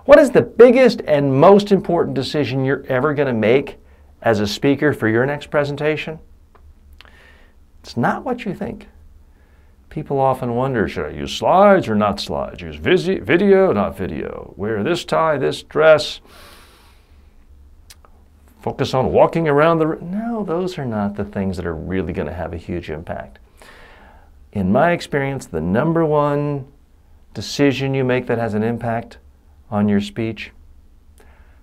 What is the biggest and most important decision you're ever going to make as a speaker for your next presentation? It's not what you think. People often wonder, should I use slides or not slides? Use video, not video? Wear this tie, this dress? Focus on walking around the room? No, those are not the things that are really going to have a huge impact. In my experience, the number one decision you make that has an impact on your speech,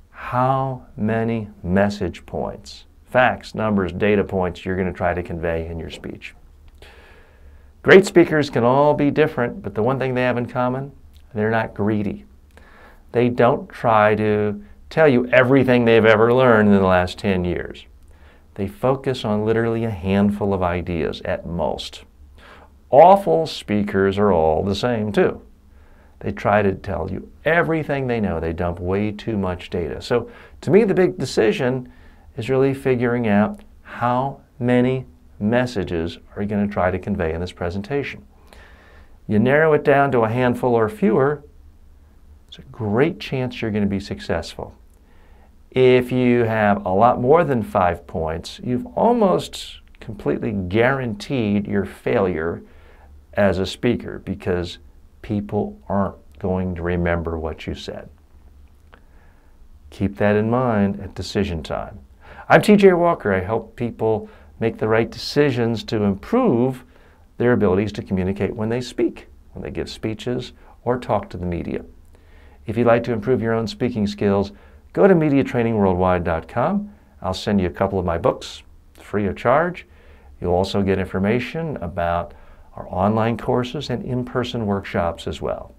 how many message points, facts, numbers, data points you're going to try to convey in your speech. Great speakers can all be different, but the one thing they have in common, they're not greedy. They don't try to tell you everything they've ever learned in the last 10 years. They focus on literally a handful of ideas at most. Awful speakers are all the same too. They try to tell you everything they know. They dump way too much data. So to me, the big decision is really figuring out how many messages are you going to try to convey in this presentation. You narrow it down to a handful or fewer, it's a great chance you're going to be successful. If you have a lot more than 5 points, you've almost completely guaranteed your failure as a speaker because people aren't going to remember what you said. Keep that in mind at decision time. I'm TJ Walker. I help people make the right decisions to improve their abilities to communicate when they speak, when they give speeches or talk to the media. If you'd like to improve your own speaking skills, go to MediaTrainingWorldwide.com. I'll send you a couple of my books free of charge. You'll also get information about our online courses and in-person workshops as well.